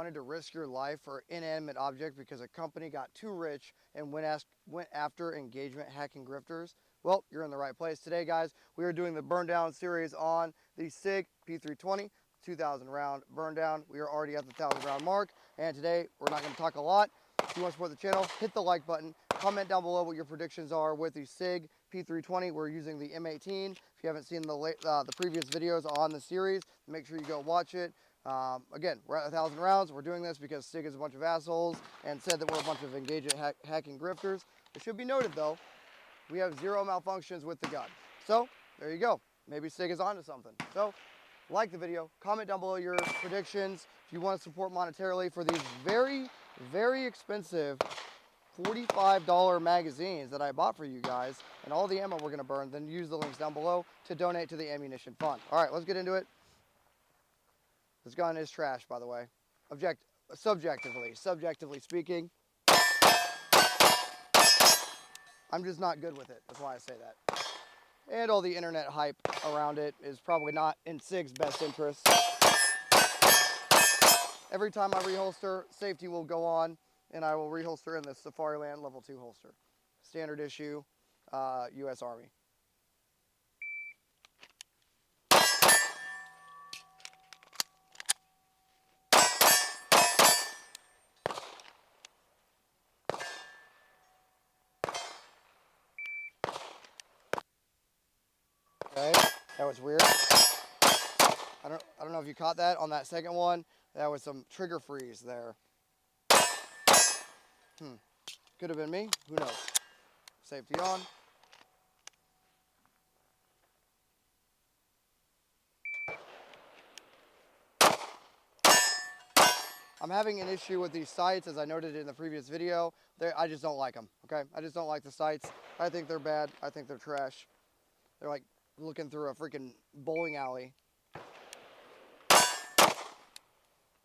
wanted to risk your life for an inanimate object because a company got too rich and went after engagement hacking grifters? Well, you're in the right place. Today, guys, we are doing the burn down series on the SIG P320 2,000 round burn down. We are already at the 1,000 round mark, and today we're not going to talk a lot. If you want to support the channel, hit the like button. Comment down below what your predictions are with the SIG P320. We're using the M18. If you haven't seen the previous videos on the series, make sure you go watch it. Again, we're at 1,000 rounds. We're doing this because SIG is a bunch of assholes and said that we're a bunch of engagement hacking grifters. It should be noted, though, we have 0 malfunctions with the gun. So, there you go. Maybe SIG is onto something. So, like the video, comment down below your predictions. If you want to support monetarily for these very, very expensive $45 magazines that I bought for you guys and all the ammo we're going to burn, then use the links down below to donate to the ammunition fund. All right, let's get into it. This gun is trash, by the way. Subjectively speaking, I'm just not good with it. That's why I say that. And all the internet hype around it is probably not in SIG's best interest. Every time I reholster, safety will go on, and I will reholster in the Safariland Level 2 holster. Standard issue, U.S. Army. Okay, that was weird. I don't know if you caught that on that second one. That was some trigger freeze there. Could have been me. Who knows? Safety on. I'm having an issue with these sights, as I noted in the previous video. I just don't like them, okay? I just don't like the sights. I think they're bad. I think they're trash. They're like looking through a freaking bowling alley.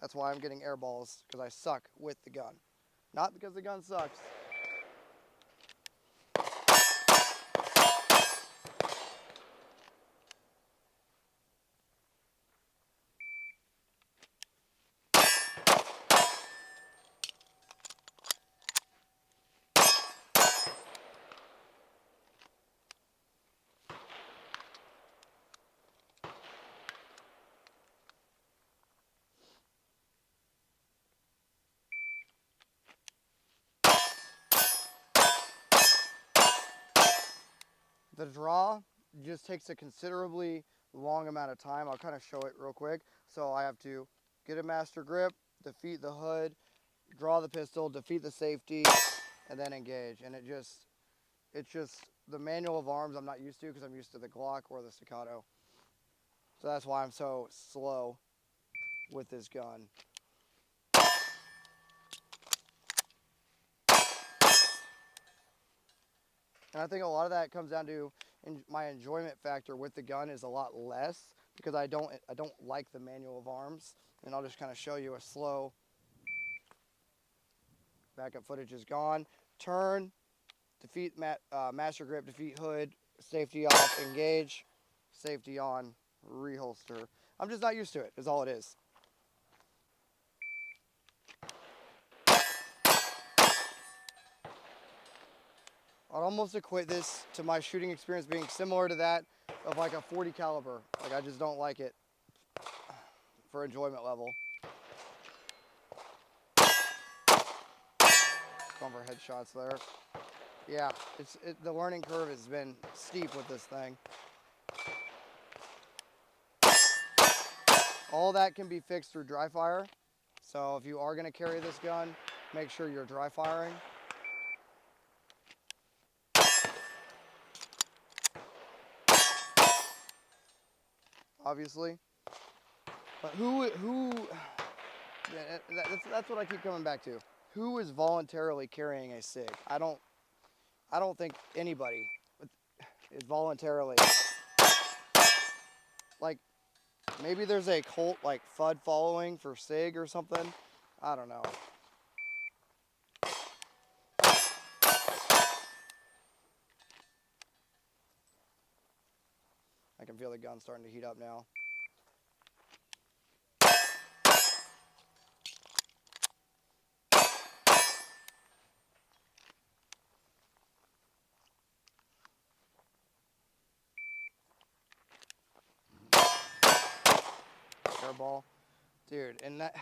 That's why I'm getting air balls, because I suck with the gun. Not because the gun sucks. The draw just takes a considerably long amount of time. I'll kind of show it real quick. So I have to get a master grip, defeat the hood, draw the pistol, defeat the safety, and then engage. And it's just the manual of arms I'm not used to because I'm used to the Glock or the Staccato. So that's why I'm so slow with this gun. And I think a lot of that comes down to my enjoyment factor with the gun is a lot less because I don't like the manual of arms. And I'll just kind of show you a slow backup footage is gone. Turn, defeat master grip, defeat hood, safety off, engage, safety on, reholster. I'm just not used to it, is all it is. I'd almost equate this to my shooting experience being similar to that of like a 40 caliber. Like I just don't like it for enjoyment level. Going for headshots there. Yeah, the learning curve has been steep with this thing. All that can be fixed through dry fire. So if you are going to carry this gun, make sure you're dry firing. Obviously. But that's what I keep coming back to. Who is voluntarily carrying a SIG? I don't think anybody is voluntarily. Like, maybe there's a cult, like, FUD following for SIG or something. I don't know. I can feel the gun starting to heat up now. hairball. Dude, and that...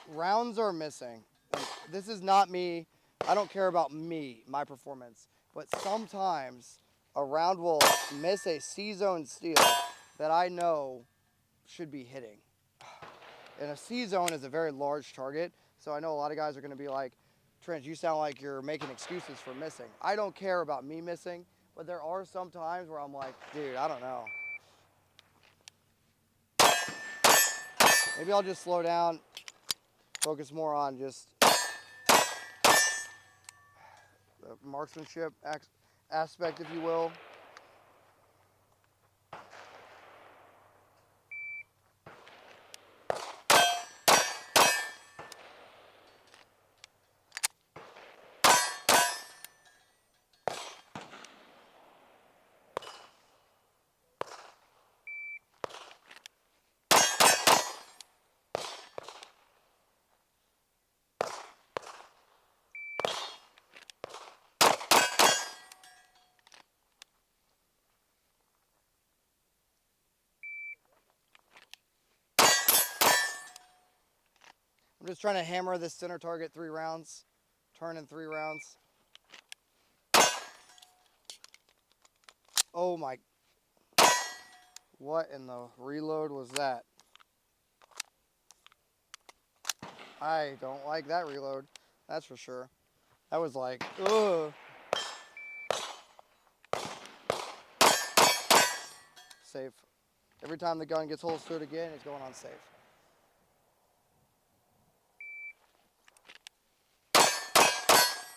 rounds are missing. And this is not me. I don't care about me, my performance. But sometimes a round will miss a C-zone steal that I know should be hitting. And a C-zone is a very large target. So I know a lot of guys are going to be like, Trent, you sound like you're making excuses for missing. I don't care about me missing, but there are some times where I'm like, dude, I don't know. Maybe I'll just slow down, focus more on just the marksmanship aspect, if you will. I'm just trying to hammer this center target 3 rounds, turn in 3 rounds. Oh my, what in the reload was that? I don't like that reload, that's for sure. That was like, ugh. Safe. Every time the gun gets holstered again, it's going on safe.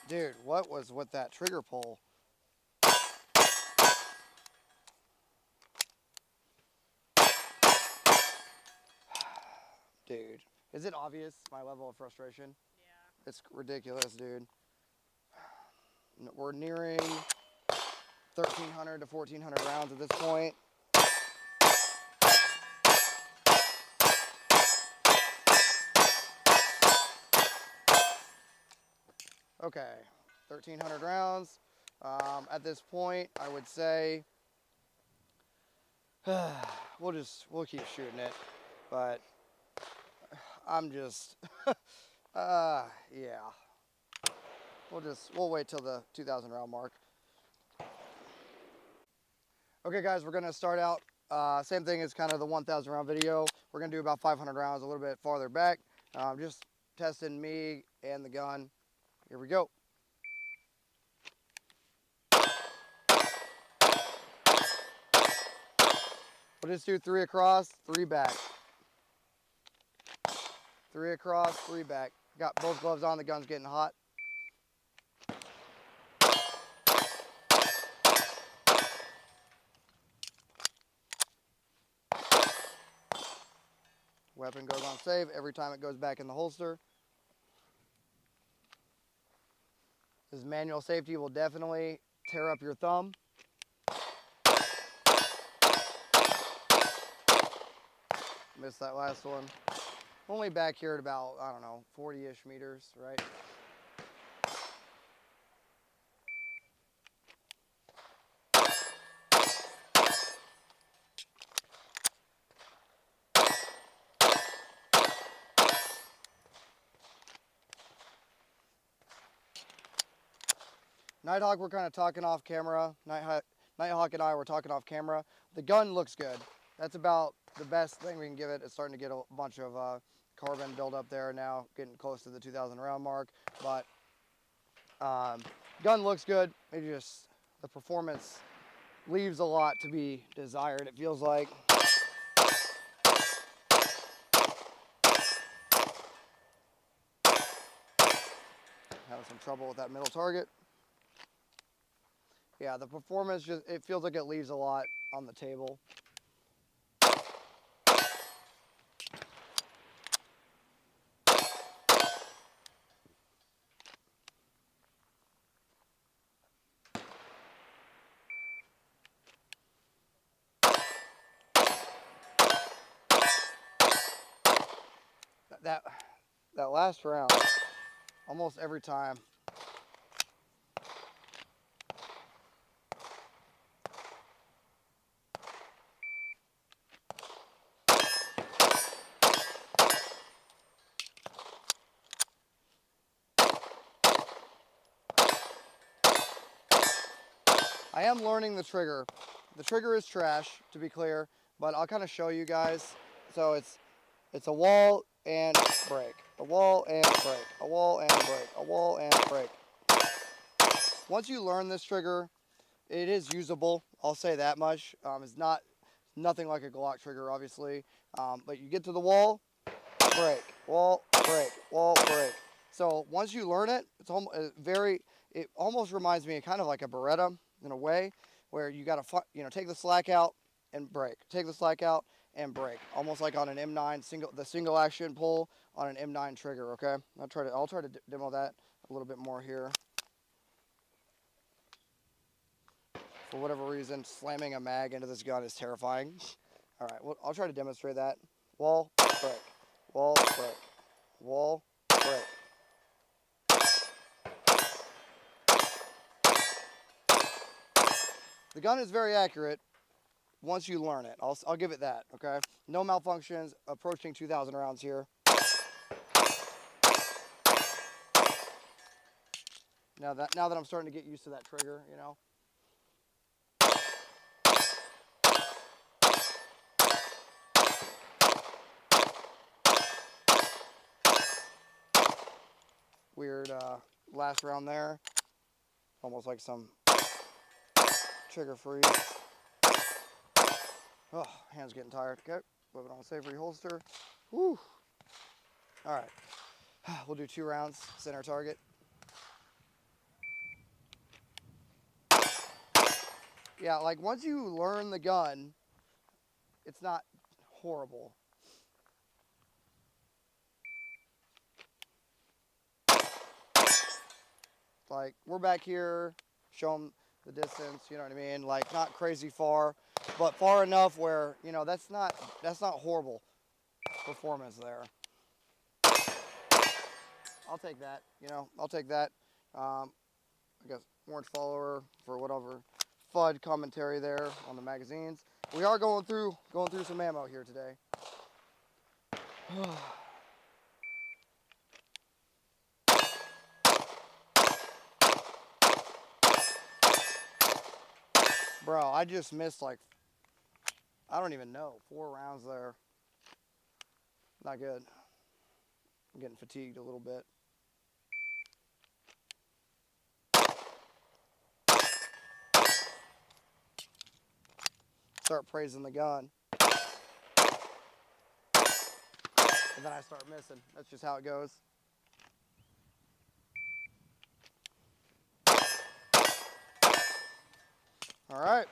Dude, what was with that trigger pull? Dude, is it obvious, my level of frustration? Yeah. It's ridiculous, dude. We're nearing 1,300 to 1,400 rounds at this point. Okay, 1,300 rounds. At this point, I would say we'll keep shooting it, but I'm just yeah. We'll wait till the 2,000 round mark. Okay, guys, we're gonna start out. Same thing as kind of the 1,000 round video. We're gonna do about 500 rounds, a little bit farther back. Just testing me and the gun. Here we go. We'll just do 3 across, 3 back. 3 across, 3 back. Got both gloves on, the gun's getting hot. Weapon goes on safe every time it goes back in the holster. This manual safety will definitely tear up your thumb. Missed that last one. Only back here at about, I don't know, 40-ish meters, right? Nighthawk, we're kind of talking off camera. Nighthawk and I were talking off camera. The gun looks good. That's about the best thing we can give it. It's starting to get a bunch of carbon buildup there now, getting close to the 2,000 round mark. But gun looks good. Maybe just the performance leaves a lot to be desired, it feels like. Having some trouble with that middle target. Yeah, the performance just, it feels like it leaves a lot on the table. That last round, almost every time, I am learning the trigger. The trigger is trash, to be clear, but I'll kind of show you guys. So it's a wall and break, a wall and break, a wall and break, a wall and break. Once you learn this trigger, it is usable. I'll say that much. It's nothing like a Glock trigger, obviously, but you get to the wall, break, wall, break, wall, break. So once you learn it, it's almost it almost reminds me of kind of like a Beretta in a way, where you got to take the slack out and break, take the slack out and break, almost like on an M9 single action pull on an M9 trigger. Okay, I'll try to demo that a little bit more here. For whatever reason, slamming a mag into this gun is terrifying. All right, well, I'll try to demonstrate that. Wall, break, wall, break, wall, break. The gun is very accurate once you learn it. I'll give it that, okay? No malfunctions, approaching 2,000 rounds here. Now that I'm starting to get used to that trigger, you know. Weird last round there. Almost like some trigger freeze. Oh, hand's getting tired. Okay, put it on a safe holster. Woo. All right, we'll do 2 rounds, center target. Yeah, like once you learn the gun, it's not horrible. Like, we're back here, show them the distance, you know what I mean? Like, not crazy far, but far enough where, you know, that's not horrible performance there. I'll take that, you know, I'll take that. I guess orange follower for whatever FUD commentary there on the magazines. We are going through some ammo here today. Bro, I just missed like, I don't even know, 4 rounds there. Not good. I'm getting fatigued a little bit. Start praising the gun. And then I start missing. That's just how it goes. All right.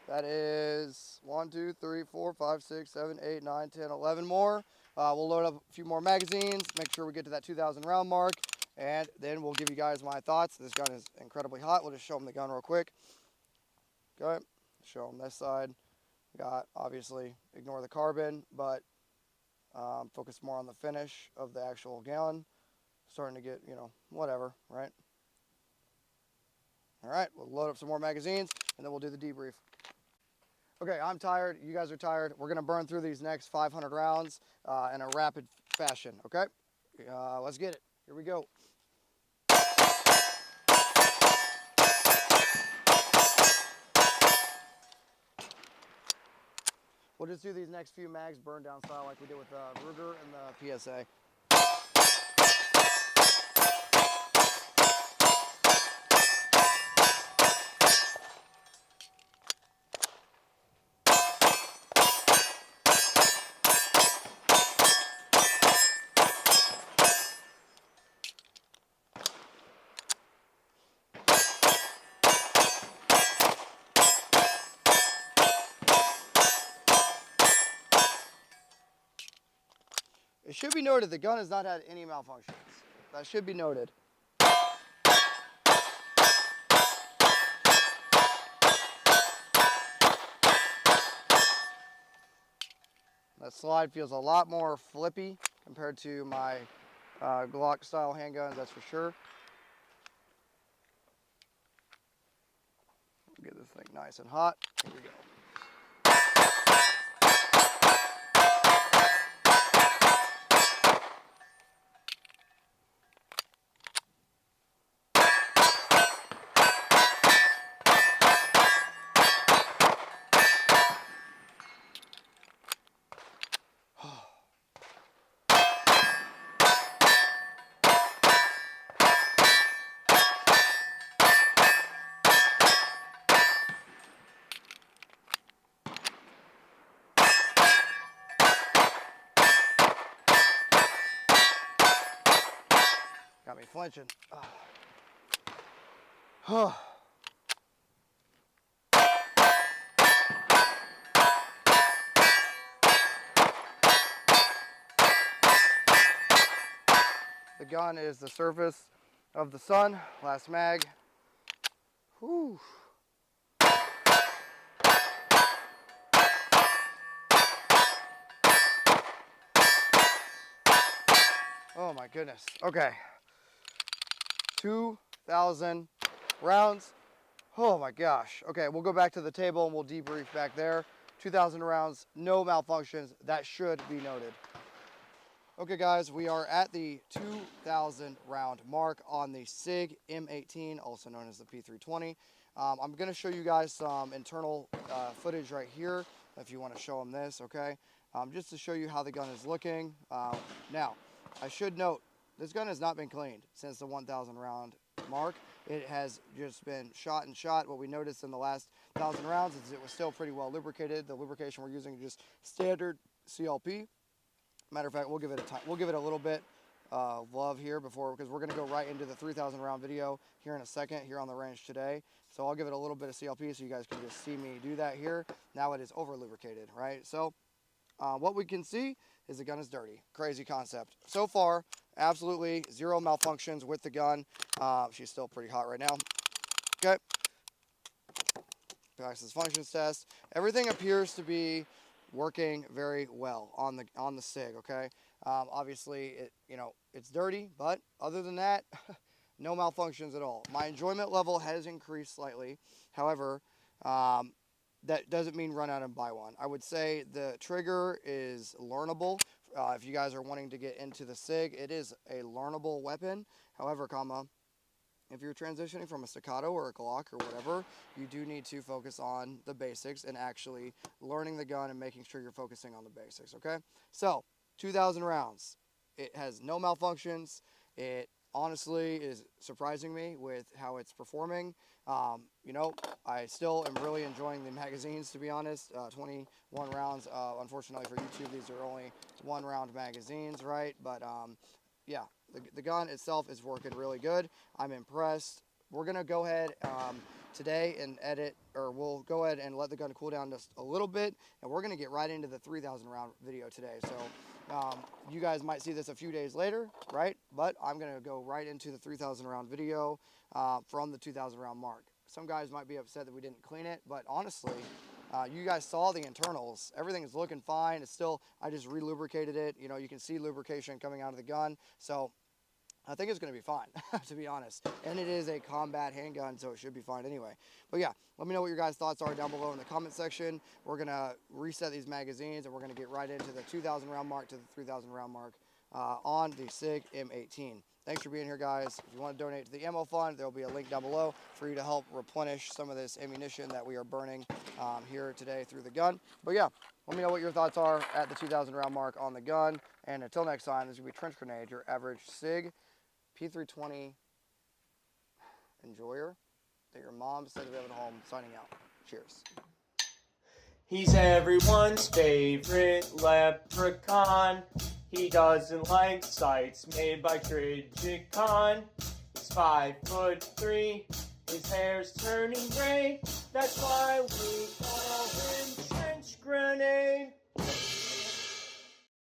That is 1, 2, 3, 4, 5, 6, 7, 8, 9, 10, 11 more. We'll load up a few more magazines, make sure we get to that 2,000 round mark, and then we'll give you guys my thoughts. This gun is incredibly hot. We'll just show them the gun real quick. Okay. Show them this side. Got, obviously, ignore the carbon, but focus more on the finish of the actual gun. Starting to get, you know, whatever, right? All right, we'll load up some more magazines, and then we'll do the debrief. Okay, I'm tired. You guys are tired. We're going to burn through these next 500 rounds in a rapid fashion, okay? Let's get it. Here we go. We'll just do these next few mags burn down style like we did with the Ruger and the PSA. It should be noted the gun has not had any malfunctions. That should be noted. That slide feels a lot more flippy compared to my Glock style handguns, that's for sure. Get this thing nice and hot. Here we go. Got me flinching. Oh. The gun is the surface of the sun. Last mag. Whew. Oh my goodness. Okay. 2,000 rounds. Oh my gosh. Okay, we'll go back to the table and we'll debrief back there. 2,000 rounds, no malfunctions. That should be noted. Okay guys, we are at the 2,000 round mark on the SIG M18, also known as the P320. I'm going to show you guys some internal footage right here, if you want to show them this, okay? Just to show you how the gun is looking. Now, I should note, this gun has not been cleaned since the 1,000 round mark. It has just been shot and shot. What we noticed in the last 1,000 rounds is it was still pretty well lubricated. The lubrication we're using is just standard CLP. Matter of fact, we'll give it a little bit love here because we're going to go right into the 3,000 round video here in a second here on the range today. So I'll give it a little bit of CLP so you guys can just see me do that here. Now it is over lubricated, right? So what we can see is the gun is dirty. Crazy concept. So far, absolutely zero malfunctions with the gun. She's still pretty hot right now. Okay. Access functions test. Everything appears to be working very well on the SIG, okay? Obviously, it's dirty, but other than that, no malfunctions at all. My enjoyment level has increased slightly. However, that doesn't mean run out and buy one. I would say the trigger is learnable. If you guys are wanting to get into the SIG, it is a learnable weapon. However, if you're transitioning from a staccato or a Glock or whatever, you do need to focus on the basics and actually learning the gun and making sure you're focusing on the basics, okay? So, 2,000 rounds. It has no malfunctions. It honestly is surprising me with how it's performing. I still am really enjoying the magazines, to be honest. 21 rounds. Unfortunately for YouTube, these are only 1-round magazines, right? But, yeah. The gun itself is working really good. I'm impressed. We're going to go ahead today and we'll go ahead and let the gun cool down just a little bit, and we're going to get right into the 3,000 round video today. So you guys might see this a few days later, right? But I'm going to go right into the 3,000 round video from the 2,000 round mark. Some guys might be upset that we didn't clean it, but honestly, you guys saw the internals. Everything is looking fine. It's still, I just re-lubricated it. You can see lubrication coming out of the gun. So I think it's going to be fine, to be honest. And it is a combat handgun, so it should be fine anyway. But yeah, let me know what your guys' thoughts are down below in the comment section. We're going to reset these magazines, and we're going to get right into the 2,000 round mark to the 3,000 round mark on the SIG M18. Thanks for being here, guys. If you want to donate to the ammo fund, there will be a link down below for you to help replenish some of this ammunition that we are burning here today through the gun. But yeah, let me know what your thoughts are at the 2,000 round mark on the gun. And until next time, this is going to be Trench Grenade, your average SIG P320 enjoyer that your mom said to have at home, signing out. Cheers. He's everyone's favorite leprechaun. He doesn't like sights made by Trigicon. He's 5'3". His hair's turning gray. That's why we call him Trench Grenade.